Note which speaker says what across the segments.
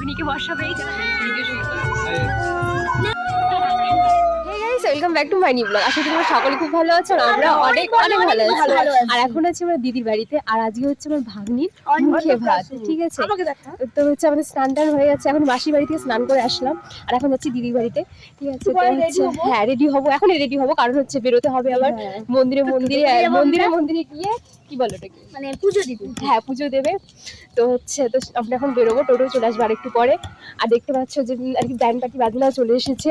Speaker 1: ভাগ্নিকে বসাবে welcome back to my new blog. আশা করি তোমরা সকলে খুব ভালো আছো। আমরা অনেক অনেক ভালো আছি। আর এখন আছি আমরা দিদির বাড়িতে, আর আজকে হচ্ছে আমার ভাগ্নির মুখে ভাত, ঠিক আছে? তো হচ্ছে আমাদের স্নান টান হয়ে গেছে, এখন মাসির বাড়ি থেকে স্নান করে আসলাম, আর এখন যাচ্ছি দিদির বাড়িতে, ঠিক আছে? তো হচ্ছে হ্যাঁ রেডি হবো, এখনই রেডি হবো, কারণ হচ্ছে বেরোতে হবে আবার মন্দিরে মন্দিরে মন্দিরে মন্দিরে গিয়ে কি বলো ওটা কি
Speaker 2: মানে পুজো দিতে।
Speaker 1: হ্যাঁ পুজো দেবে। তো হচ্ছে তো আমরা এখন বেরোবো, টোটো চলে আসবো আর একটু পরে। আর দেখতে পাচ্ছ যে আর কি ব্যান্ড পার্টি বাজনা চলে এসেছে,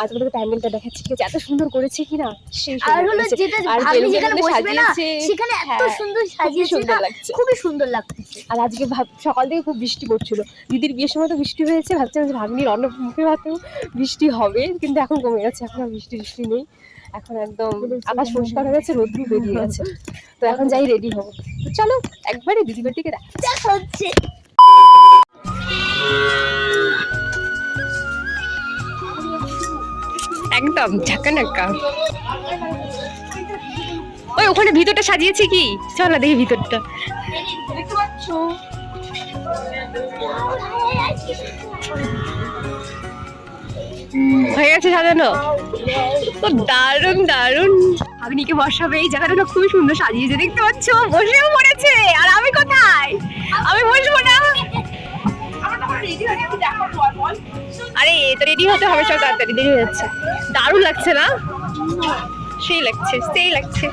Speaker 1: আর তোমাদের প্যান্ডেলটা দেখাচ্ছি, ঠিক আছে? এত সুন্দর করেছে কিনা, সেই
Speaker 2: আর হলো যেটা ভাবি যেখানে বসবে না সেখানে এত সুন্দর সাজিয়েছে না, খুবই সুন্দর লাগছে।
Speaker 1: আর আজকে সকাল থেকে খুব বৃষ্টি পড়ছিল, দিদির বিয়ের সময় তো বৃষ্টি হয়েছে, ভাবছিলাম যে ভাগ্নির অন্য মুখে ভাতেও বৃষ্টি হবে, কিন্তু এখন কমে গেছে, এখন আর বৃষ্টি নেই, এখন একদম আকাশ পরিষ্কার হয়ে গেছে, রোদ্রু বেরিয়ে গেছে। তো এখন যাই রেডি হবো, তো চলো একবারে দিদি বাড়িতে
Speaker 2: দেখা হচ্ছে।
Speaker 1: একদম ঝাঁকানাকা। ওই ওখানে ভিতরটা সাজিয়েছে কি, চল না দেখি ভিতরটা। হয়ে গেছে সাজানো, তো দারুণ দারুণ। ভাগ্নিকে বসাবে, এই জায়গাটা খুবই সুন্দর সাজিয়েছে, দেখতে পাচ্ছ? বসেও পড়েছে, আর আমি কোথায়? আমি বসবো না। আরে তো রেডি হতে হবে, সব তাড়াতাড়ি, দেরি হয়ে যাচ্ছে। দারুণ লাগছে না? সেই লাগছে, সেই লাগছে।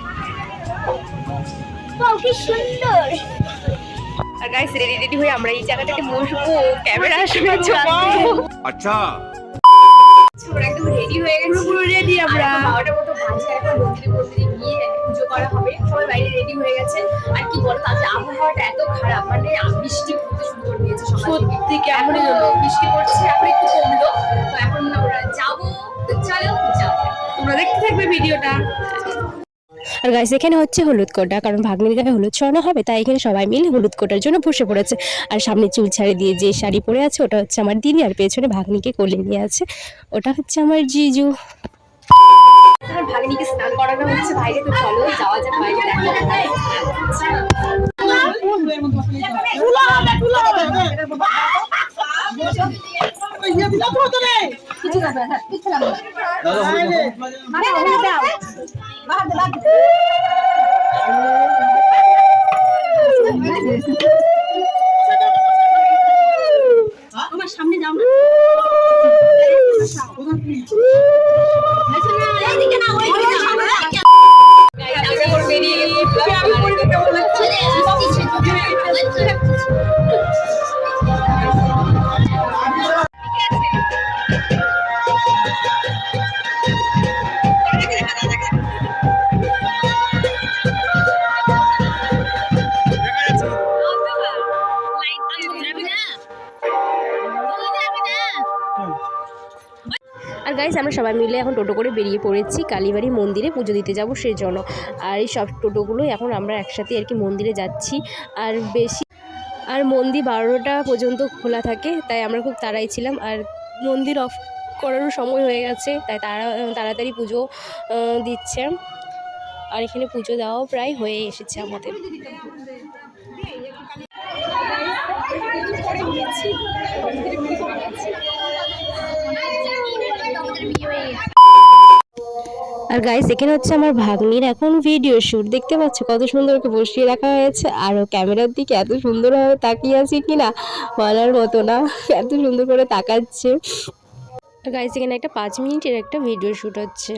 Speaker 2: কি সুন্দর।
Speaker 1: আর গাইস রেডি রেডি হয়ে আমরা এই জায়গাটাতে বসবো, ক্যামেরার সামনে চলবো।
Speaker 3: আচ্ছা
Speaker 1: আমরা একদম রেডি হয়ে গেছি, পুরো রেডি আমরা। 12টার মতো বাজে, এখন মন্দিরে মন্দিরে গিয়ে পুজো করা হবে, সবাই বাইরে রেডি হয়ে গেছে। আর কি বলতো, আজ আবহাওয়াটা এত খারাপ, মানে বৃষ্টি পড়তে শুরু করে দিয়েছে সকাল থেকে, এখন বৃষ্টি পড়ছে, এখন একটু কমলো। তো এখন আমরা যাবো, তো চলো যাও, তোমরা দেখতে থাকবে ভিডিওটা। আর গাইস এখানে হচ্ছে হলুদ কোটা, কারণ ভাগ্নির গায়ে হলুদ ছড়ানো হবে, তাই এখানে সবাই মিলে হলুদ কোটার জন্য বসে পড়েছে। আর সামনে চুল ছাড়ি দিয়ে যে শাড়ি পরে আছে ওটা হচ্ছে আমার দিদি, আর পেছনে ভাগ্নিকে কোলে নিয়ে আছে ওটা হচ্ছে আমার জিজু। আমার ভাগ্নিকে স্নান করানো হচ্ছে বাইরে, তো চলো যাওয়া যাক বাইরে,
Speaker 2: আমার সামনে যাও না, এইদিকে না, ওইদিকে না।
Speaker 1: আর গাইস আমরা সবাই মিলে এখন টোটো করে বেরিয়ে পড়েছি কালীবাড়ি মন্দিরে পুজো দিতে যাব সেই জন্য। আর এই সব টোটোগুলোই এখন আমরা একসাথে আর কি মন্দিরে যাচ্ছি। আর মন্দির 12টা পর্যন্ত খোলা থাকে, তাই আমরা খুব তাড়াই ছিলাম, আর মন্দির অফ করারও সময় হয়ে গেছে, তাই তাড়াতাড়ি পুজো দিচ্ছে। আর এখানে পুজো দেওয়াও প্রায় হয়ে এসেছে আমাদের। আর গাইস এখানে হচ্ছে আমার ভাগ্নির এখন ভিডিও শুট, দেখতে পাচ্ছ কত সুন্দর করে বসিয়ে রাখা হয়েছে, আর ক্যামেরার দিকে এত সুন্দরভাবে তাকিয়ে আছে কিনা বলার মতো না, এত সুন্দর করে তাকাচ্ছে। গাইস এখানে একটা 5 মিনিটের একটা ভিডিও শুট হচ্ছে।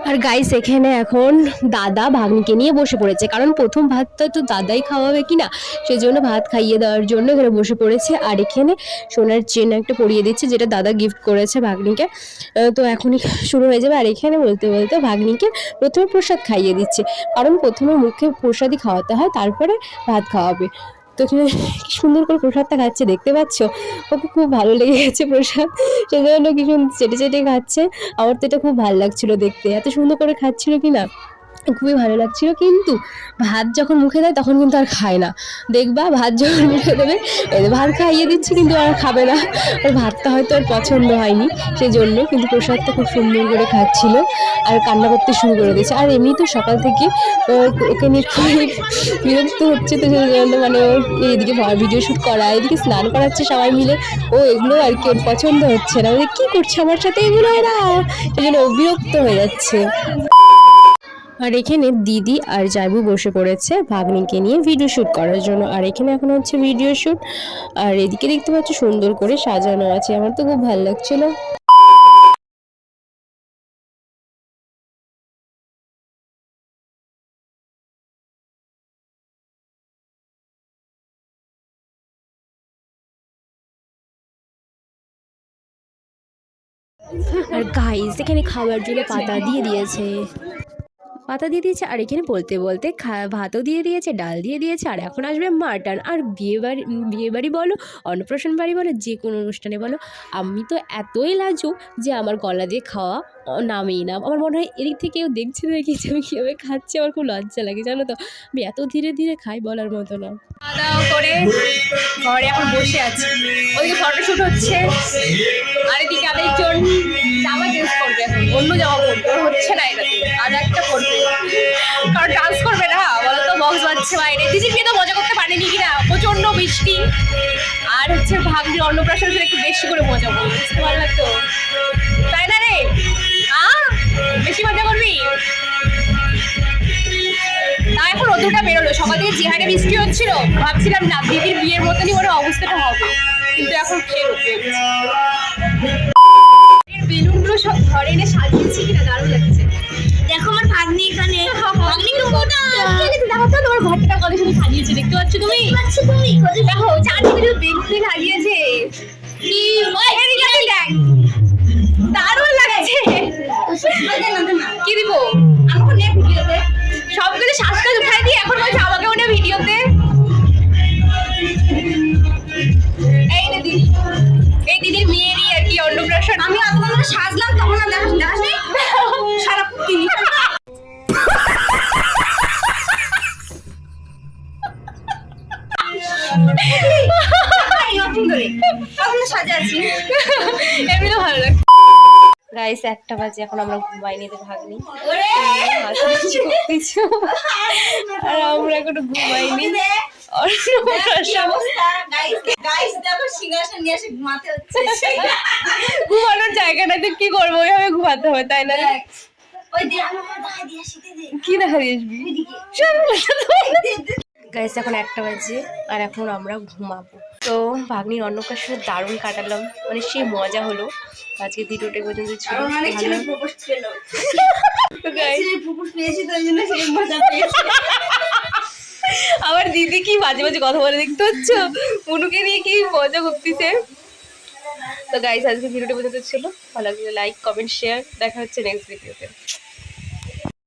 Speaker 1: আর গাইস এখানে এখন দাদা ভাগ্নিকে নিয়ে বসে পড়েছে, কারণ প্রথম ভাতটা তো দাদাই খাওয়াবে কিনা, সেই জন্য ভাত খাইয়ে দেওয়ার জন্য এখানে বসে পড়েছে। আর এখানে সোনার চেন একটা পরিয়ে দিচ্ছে, যেটা দাদা গিফট করেছে ভাগ্নিকে। তো এখনই শুরু হয়ে যাবে। আর এখানে বলতে বলতে ভাগ্নিকে প্রথমে প্রসাদ খাইয়ে দিচ্ছে, কারণ প্রথমে মুখে প্রসাদই খাওয়াতে হয়, তারপরে ভাত খাওয়াবে। তো এখানে কি সুন্দর করে প্রসাদটা খাচ্ছে, দেখতে পাচ্ছ? ওকে খুব ভালো লেগে গেছে প্রসাদ, সেজন্য কিছু চেটে চেটে খাচ্ছে। আমার তো এটা খুব ভালো লাগছিল দেখতে, এত সুন্দর করে খাচ্ছিল কিনা।
Speaker 3: খুবই ভালো লাগছিল। কিন্তু ভাত যখন মুখে দেয় তখন কিন্তু আর খায় না, দেখবা ভাত যখন মুখে দেবে এদের ভাত খাইয়ে দিচ্ছি কিন্তু আর খাবে না, ওর ভাতটা হয়তো আর পছন্দ হয়নি সেজন্য। কিন্তু প্রসাদটা খুব সুন্দর করে খাচ্ছিল আর কান্না করতে শুরু করে দিয়েছে। আর এমনি তো সকাল থেকে ওকে নিয়ে খুবই বিরক্ত হচ্ছে, তো সেজন্য মানে ও এদিকে ভিডিও শ্যুট করা, এদিকে স্নান করাচ্ছে সবাই মিলে, ও এগুলো আর কি ওর পছন্দ হচ্ছে না, ওদের কী করছে আমার সাথে এগুলো এরা, সেজন্য ও বিরক্ত হয়ে যাচ্ছে। আর এখানে দিদি আর জাইবু বসে পড়েছে ভাগ্নিকে নিয়ে ভিডিও শ্যুট করার জন্য। আর এখানে এখন হচ্ছে ভিডিও শ্যুট। আর এদিকে দেখতে পাচ্ছ সুন্দর করে সাজানো আছে, আমার তো খুব ভালো লাগছিল। আর গাইস এখানে খাবার জন্য পাতা দিয়ে দিয়েছে, আর এখানে বলতে বলতে ভাতও দিয়ে দিয়েছে, ডাল দিয়ে দিয়েছে। আর এখন আসবে মাটন। আর বিয়ে বাড়ি বলো, অন্নপ্রাশন বাড়ি বলো, যে কোনো অনুষ্ঠানে বলো, আমি তো এতই লাজুক যে আমার গলা দিয়ে খাওয়া নামেই না। আমার মনে হয় এদিক থেকে কেউ দেখছে দেখি যে আমি কীভাবে খাচ্ছি, আমার খুব লজ্জা লাগে জানো তো, আমি এত ধীরে ধীরে খাই বলার মতো না।
Speaker 1: খাওয়া দাওয়া করে ঘরে এখন বসে আছি, ওদিকে ফটোশুট হচ্ছে আর এদিকে আরেকজন জামা চেঞ্জ করবে, এখন অন্য জামা পরবে, ওর হচ্ছে না এটাতে, আর একটা পরবে, কারণ ডান্স করবে না বলো তো, বক্স বাজছে বাইরে। দিদির বিয়ে তো মজা করতে পারেনি কিনা, প্রচন্ড বৃষ্টি, আর হচ্ছে ভাগ্নির অন্নপ্রাশন একটু বেশি করে মজা করবো, বুঝতে পারলাম তো, তাই না রে? বেশি মজা করবি। তা এখন রোদটা বেরোলো, সকাল থেকে যে হারে বৃষ্টি হচ্ছিল ভাবছিলাম না দিদির বিয়ের মতনই ওর অবস্থাটা হবে, কিন্তু এখন ফের বেলুনগুলো সব ঘরে এনে সাজিয়েছি কিনা দারুণ লাগছে।
Speaker 2: দেখো আমার ভাগ্নি এখানে,
Speaker 1: দেখো তো তোমার ঘরটা কত সুন্দর সাজিয়েছে, দেখতে পাচ্ছ তুমি? দেখো চারদিকে বেলুন সাজিয়েছে, কি দেখ দারুণ লাগছে। কি দিব সবকিছু শ্বাসটা উঠাই দিয়ে এখন বলছে আমাকে ওটা ভিডিওতে। এই দিদি, এই দিদির মেয়েরই আর কি অন্নপ্রাশন, আমি আপনাদের সাজলাম তখন আর দেখাস নেই সারা তিনি সাজা আছি, এমনি তো ভালো লাগছে।
Speaker 3: গাইস 1টা বাজে, এখন আমরা ঘুমাইনি তো ভাগ্নি, আর আমরা এখনো ঘুমাইনি। ঘুমানোর জায়গাটাতে কি করবো, ওইভাবে ঘুমাতে হবে তাই না? কি দেখা দিয়েছি গাইস, এখন 1টা বাজে আর এখন আমরা ঘুমাবো। তো ভাগ্নির অন্নপ্রাশনে দারুণ কাটালাম, মানে সেই মজা হলো। আজকে ভিডিওটা পর্যন্ত ছিল। আমার দিদি কি মাঝে মাঝে কথা বলে দেখতে হচ্ছে, মুনুকে নিয়ে কি মজা করতেছে। তো গাইস আজকে ভিডিওটা পর্যন্ত ছিল, ভালো লাগলে লাইক কমেন্ট শেয়ার, দেখা হচ্ছে নেক্সট ভিডিওতে।